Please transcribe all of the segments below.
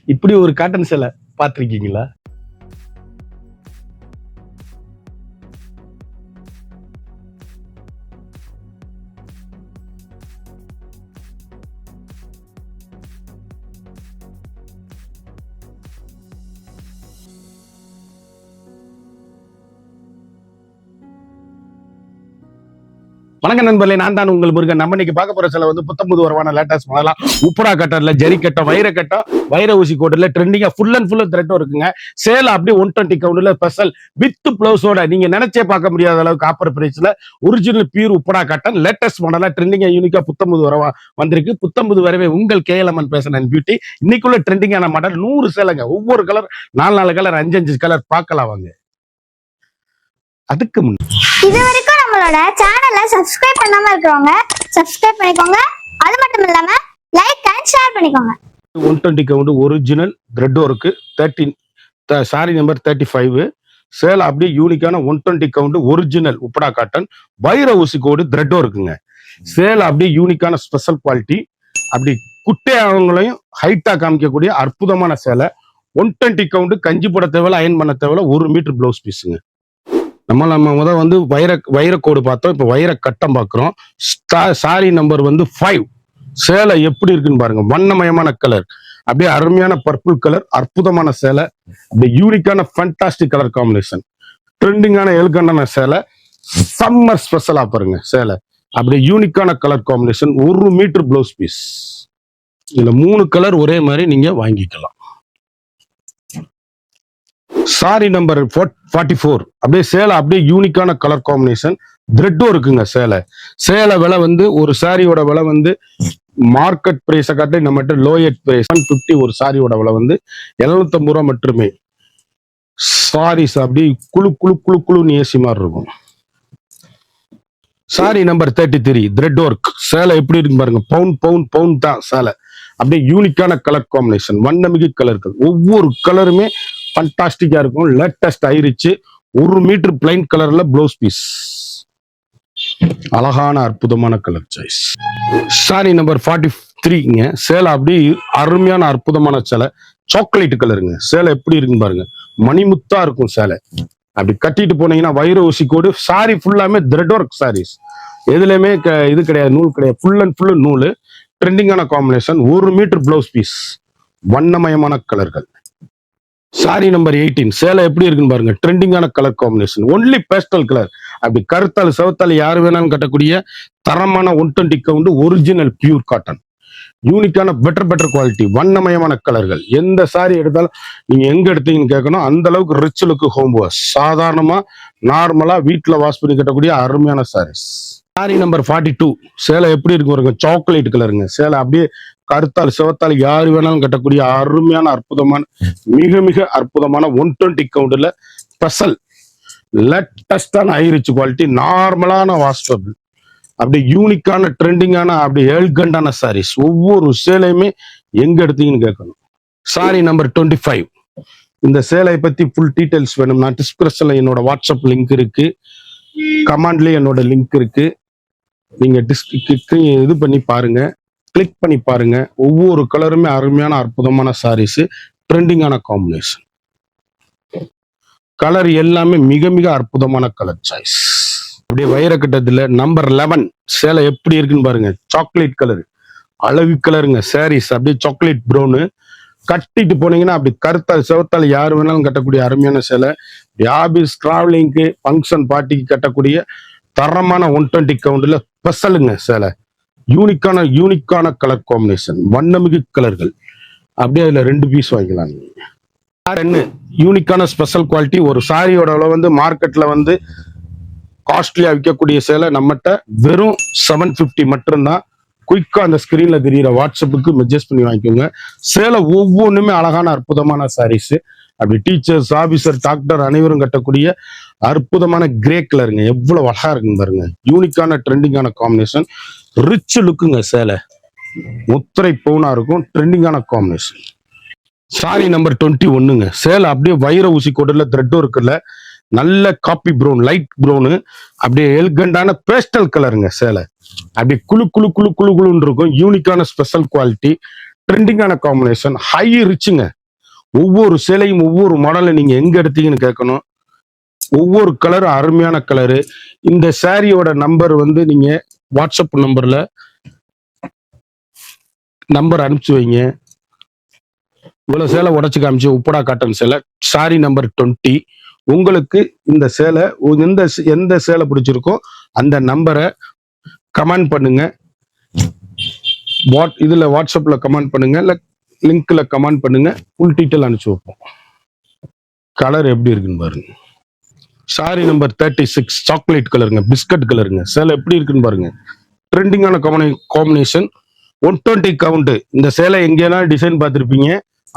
இப்படி ஒரு காட்டன் சேலை பார்த்திருக்கீங்களா? வணக்கம் நண்பர்களே, நான் தான் உங்கள் முருகன். நம்ம இன்னைக்கு பார்க்க போற சில வந்து புத்தம்புது வரவான லேட்டஸ்ட் மாடலாம். உப்புரா கட்டர்ல ஜரி கட்டம், வைர கட்டம், வைர ஊசி கோட்டுல ட்ரெண்டிங்கா ஃபுல் அண்ட் ஃபுல் த்ரெட்டும் இருக்குங்க. சேல் அப்படியே 120 கவுண்ட்ல ஸ்பெஷல் வித் பிளவுஸோட நீங்க நினைச்சே பார்க்க முடியாத அளவுக்கு ஆப்பர் பிரைஸ்ல ஒரிஜினல் பியூர் உப்புரா கட்டன் லேட்டஸ்ட் மாடலா ட்ரெண்டிங்கா யூனிக்கா புத்தம்புது வரவா வந்திருக்கு. புத்தம்புது வரவே உங்கள் கேஎல்எம்என் பேசன் பியூட்டி. இன்னைக்குள்ள ட்ரெண்டிங்கான மாடல் 100 சேலைங்க. ஒவ்வொரு கலர் 4 கலர் 5 கலர் பார்க்கலாம் வாங்க. அதுக்கு முன்னாடி இது வரைக்கும் நம்மளோட சேனலை சப்ஸ்கிரைப் பண்ணாம இருக்கிறவங்க சப்ஸ்கிரைப் பண்ணிக்கோங்க. அது மட்டும் இல்லாம லைக் அண்ட் ஷேர் பண்ணிக்கோங்க. 120 count original thread work 13 sorry number 35. சேலை அப்படியே யூனிக்கான 120 கவுண்ட் ஒரிஜினல் உப்படா காட்டன் வைர ஊசி கோடு த்ரெட் ஒர்க்குங்க. சேலை அப்படியே யூனிக்கான ஸ்பெஷல் குவாலிட்டி. அப்படி குட்டையானவங்களையும் ஹைட்டா காமிக்கக்கூடிய அற்புதமான சேலை. 120 கவுண்ட் கஞ்சி போட தேவையில்ல, அயன் பண்ண தேவையில்ல. 1 மீட்டர் பிளவுஸ் பீஸுங்க. நம்ம முதல் வந்து வைரக்கோடு பார்த்தோம். இப்போ வைர கட்டம் பார்க்குறோம். சாரி நம்பர் வந்து 5. சேலை எப்படி இருக்குன்னு பாருங்க. வண்ணமயமான கலர், அப்படியே அருமையான பர்பிள் கலர், அற்புதமான சேலை. அப்படியே யூனிக்கான ஃபேண்டாஸ்டிக் கலர் காம்பினேஷன், ட்ரெண்டிங்கான எலுகண்டான சேலை. சம்மர் ஸ்பெஷலா பாருங்க சேலை. அப்படியே யூனிக்கான colour combination. 1 metre blouse piece. இதுல 3 கலர் ஒரே மாதிரி நீங்க வாங்கிக்கலாம். சாரி நம்பர் 44. அப்படியே சேலை அப்படியே யூனிக்கான கலர் காம்பினேஷன். த்ரெட்டும் இருக்குங்க சேலை. சேலை விலை வந்து ஒரு சாரியோட விலை வந்து மார்க்கெட் பிரைஸை காட்டி நம்மகிட்ட லோயட் பிரைஸ் 150. ஒரு சாரியோட விலை வந்து 750 ரூபா மட்டுமே. சாரீஸ் அப்படியே குழு குழு குழு குழுன்னு ஏசி மாதிரி இருக்கும். Sorry number 33 thread work. சேலை எப்படி இருக்கு பாருங்க. பவுன் தான் சேலை. அப்படியே யூனிக்கான கலர் காம்பினேஷன், வண்ணமிகு கலர்கள். ஒவ்வொரு கலருமே ஃபண்டாஸ்டிக்கா இருக்கும். லேட்டஸ்ட் ஆயிருச்சு. 1 மீட்டர் பிளைன் கலர்ல ப்ளவுஸ் பீஸ். அழகான அற்புதமான கலர் சாய்ஸ். சாரி நம்பர் 43ங்க. சேலை அப்படியே அருமையான அற்புதமான சேலை. சாக்லேட் கலருங்க. சேலை எப்படி இருக்குன்னு பாருங்க. மணிமுத்தா இருக்கும் சேலை. அப்படி கட்டிட்டு போனீங்கன்னா வைர ஊசி கோடு. சாரி ஃபுல்லாமே த்ரெட் ஒர்க் சாரீஸ். எதுலையுமே இது கிடையாது, நூல் கிடையாது. ஃபுல் அண்ட் ஃபுல் நூல். ட்ரெண்டிங்கான காம்பினேஷன். 1 metre blouse piece. வண்ணமயமான கலர்கள். Sorry number 18. சேலை எப்படி இருக்குன்னு பாருங்க. ட்ரெண்டிங்கான colour combination. Only pastel colour. அப்படி கருத்தால் செவத்தால் யாரு வேணாலும் கட்டக்கூடிய தரமான 120 கவுண்ட் ஒரிஜினல் பியூர் காட்டன். யூனிக்கான பெட்டர் குவாலிட்டி, வண்ணமயமான கலர்கள். எந்த சாரி எடுத்தாலும் நீங்க எங்க எடுத்தீங்கன்னு கேட்கணும். அந்த அளவுக்கு ரிச் லுக்கு ஹோம் வாஷ். சாதாரணமா நார்மலா வீட்டுல வாஷ் பண்ணி கட்டக்கூடிய அருமையான சாரீஸ். Sorry number 42. சேலை எப்படி இருக்கு பாருங்க. சாக்லேட் கலருங்க. சேலை அப்படியே கருத்தால் செவத்தால் யாரு வேணாலும் கட்டக்கூடிய அருமையான அற்புதமான மிக அற்புதமான 120 கவுண்ட்ல ஸ்பெஷல் லேட்டஸ்டான ஹைரிச் குவாலிட்டி, நார்மலான வாஷ்டபிள். அப்படி யூனிக்கான ட்ரெண்டிங்கான அப்படி எல்கண்டான சாரீஸ். ஒவ்வொரு சேலையுமே எங்க எடுத்தீங்கன்னு கேட்கணும். Sorry number 25. இந்த சேலை பத்தி ஃபுல் டீடைல்ஸ் வேணும்னா டிஸ்கிரிப்ஷன்ல என்னோட வாட்ஸ்அப் லிங்க் இருக்கு, கமெண்ட்லயே என்னோட லிங்க் இருக்கு. நீங்க இது பண்ணி பாருங்க, கிளிக் பண்ணி பாருங்க. ஒவ்வொரு கலருமே அருமையான அற்புதமான சாரீஸ். ட்ரெண்டிங்கான காம்பினேஷன். கலர் எல்லாமே மிக அற்புதமான கலர் சாய்ஸ். அப்படியே வைரக்கட்டத்துல நம்பர் 11. சேலை எப்படி இருக்குன்னு பாருங்க. சாக்லேட் கலர், அழகு கலருங்க. சாரீஸ் அப்படியே சாக்லேட் ப்ரௌனு. கட்டிட்டு போனீங்கன்னா அப்படி கருத்தால் செவத்தால் யாரு வேணாலும் கட்டக்கூடிய அருமையான சேலை. ஆபீஸ் டிராவலிங்க்கு ஃபங்க்ஷன் பார்ட்டிக்கு கட்டக்கூடிய தரமான 120 கவுண்ட்ல ஸ்பெஷலுங்க சேலை. யூனிக்கான கலர் காம்பினேஷன், வண்ணமிகு கலர்கள். அப்படியே அதுல 2 பீஸ் வாங்கிக்கலாம் நீங்க. யூனிக்கான ஸ்பெஷல் குவாலிட்டி. ஒரு சாரியோட அளவு வந்து மார்க்கெட்ல வந்து காஸ்ட்லியா விற்கக்கூடிய சேலை நம்மகிட்ட வெறும் 750 மட்டும்தான். குயிக்கா அந்த ஸ்கிரீன்ல தெரியுற வாட்ஸ்அப்புக்கு மெசேஜ் பண்ணி வாங்கிக்கோங்க. சேலை ஒவ்வொன்றுமே அழகான அற்புதமான சாரீஸ். அப்படி டீச்சர்ஸ், ஆபீசர், டாக்டர் அனைவரும் கட்டக்கூடிய அற்புதமான கிரே கலருங்க. எவ்வளவு அழகா இருக்குங்க பாருங்க. யூனிக்கான ட்ரெண்டிங்கான காம்பினேஷன், ரிச் லுக்குங்க. சேலை முத்திரை பவுனா இருக்கும். ட்ரெண்டிங்கான காம்பினேஷன். Sorry number 21ங்க. சேலை அப்படியே வைர ஊசி கோடுல த்ரெட் இருக்குல்ல. நல்ல காப்பி ப்ரௌன், லைட் ப்ரௌனு. அப்படியே எல்கண்டான பேஸ்டல் கலருங்க சேலை. அப்படியே குழு குழுன்னு இருக்கும். யூனிக்கான ஸ்பெஷல் குவாலிட்டி. ட்ரெண்டிங்கான காம்பினேஷன், ஹை ரிச்சுங்க. ஒவ்வொரு சேலையும் ஒவ்வொரு மாடலை நீங்க எங்க எடுத்தீங்கன்னு கேட்கணும். ஒவ்வொரு கலரும் அருமையான கலரு. இந்த சாரியோட நம்பர் வந்து நீங்க வாட்ஸ்அப் நம்பர்ல நம்பர் அனுப்பிச்சு வைங்க. இவ்வளவு சேலை உடச்சு காமிச்சு உப்படா காட்டன் சேலை, சாரி நம்பர் 20. உங்களுக்கு இந்த சேலை எந்த சேலை பிடிச்சிருக்கோ அந்த நம்பரை கமெண்ட் பண்ணுங்க. இதுல வாட்ஸ்அப்ல கமெண்ட் பண்ணுங்க, இல்ல லிங்க்ல கமெண்ட் பண்ணுங்க. ஃபுல் டீட்டெயில் அனுப்பிச்சு வைப்போம். கலர் எப்படி இருக்குன்னு பாருங்க. சாரி நம்பர் 36 சாக்லேட் கலருங்க, பிஸ்கட் கலருங்க. சேலை எப்படி இருக்குன்னு பாருங்க. ட்ரெண்டிங்கான காம்பினேஷன். 120 கவுண்ட். இந்த சேலை எங்கேனா டிசைன் பார்த்துருப்பீங்க,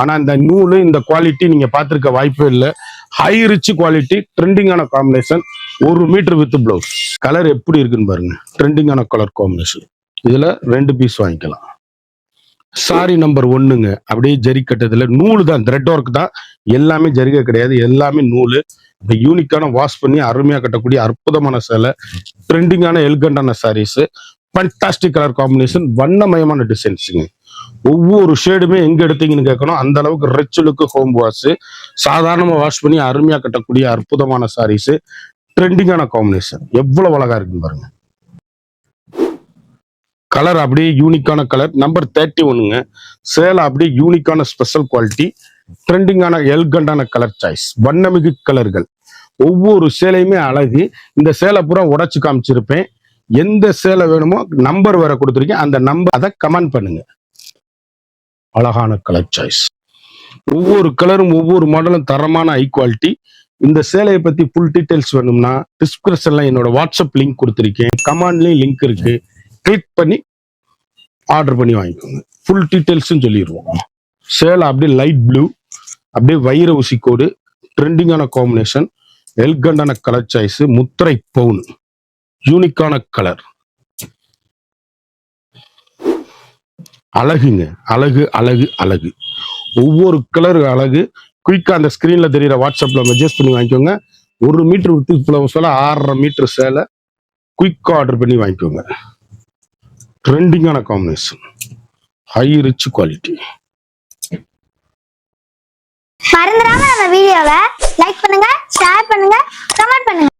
ஆனா இந்த நூலு இந்த குவாலிட்டி நீங்க பார்த்துருக்க வாய்ப்பே இல்லை. ஹை ரிச் குவாலிட்டி, ட்ரெண்டிங்கான combination. 1 metre with blouse. Colour எப்படி இருக்குன்னு பாருங்க. ட்ரெண்டிங்கான கலர் காம்பினேஷன். இதுல 2 பீஸ் வாங்கிக்கலாம். சாரி நம்பர் 1ங்க, அப்படியே ஜரி கட்டதுல நூலு தான், த்ரெட் ஒர்க் தான், எல்லாமே ஜரிகை கிடையாது, எல்லாமே நூலு. இப்படி யூனிக்கான வாஷ் பண்ணி அருமையா கட்டக்கூடிய அற்புதமான சேலை. ட்ரெண்டிங்கான எல்கண்டான சாரீஸ். ஃபண்டாஸ்டிக் கலர் காம்பினேஷன், வண்ணமயமான டிசைன்ஸுங்க. ஒவ்வொரு ஷேடுமே எங்க எடுத்தீங்கன்னு கேட்கணும். அந்த அளவுக்கு ரிச் லுக்கு ஹோம் வாஷ். சாதாரணமா வாஷ் பண்ணி அருமையா கட்டக்கூடிய அற்புதமான சாரீஸ். ட்ரெண்டிங்கான காம்பினேஷன். எவ்வளவு அழகா இருக்குன்னு பாருங்க. கலர் அப்படியே யூனிக்கான கலர். நம்பர் 31ங்க. சேலை அப்படியே யூனிக்கான ஸ்பெஷல் குவாலிட்டி. ட்ரெண்டிங்கான எல்கண்டான கலர் சாய்ஸ். வண்ணமிகு கலர்கள். ஒவ்வொரு சேலையுமே அழகு. இந்த சேலை பூரா உடைச்சு காமிச்சிருப்பேன். எந்த சேலை வேணுமோ நம்பர் வேற கொடுத்துருக்கேன், அந்த நம்பர் அதை கமெண்ட் பண்ணுங்க. அழகான கலர் சாய்ஸ். ஒவ்வொரு கலரும் ஒவ்வொரு மாடலும் தரமான ஹை குவாலிட்டி. இந்த சேலையை பத்தி ஃபுல் டீடைல்ஸ் வேணும்னா டிஸ்கிரிப்ஷன்ல என்னோட வாட்ஸ்அப் லிங்க் கொடுத்துருக்கேன், கமெண்ட்லயும் லிங்க் இருக்கு. கிளிக் பண்ணி ஆர்டர் பண்ணி வாங்கிக்கோங்க. ஃபுல் டீடைல்ஸும் சொல்லிடுவோம். சேலை அப்படியே லைட் ப்ளூ, அப்படியே வைர ஊசி கோடு. ட்ரெண்டிங்கான காம்பினேஷன், எல்கண்டான கலர் சாய்ஸ். முத்திரை பவுன், யூனிக்கான கலர். அழகுங்க, அழகு அழகு அழகு. ஒவ்வொரு கலர் அழகு. குயிக்கா அந்த ஸ்கிரீன்ல தெரியுற வாட்ஸ்அப்ல மெசேஜ் பண்ணி வாங்கிக்கோங்க. 1 மீட்டர் விட்டு பிளவுஸ் 6.5 மீட்டர் சேலை. குயிக்கா ஆர்டர் பண்ணி வாங்கிக்கோங்க. ட்ரெண்டிங்கான காம்பினேஷன், ஹை ரிச் குவாலிட்டி. மறந்துடாம நம்ம வீடியோவை லைக் பண்ணுங்க, ஷேர் பண்ணுங்க, கமெண்ட் பண்ணுங்க.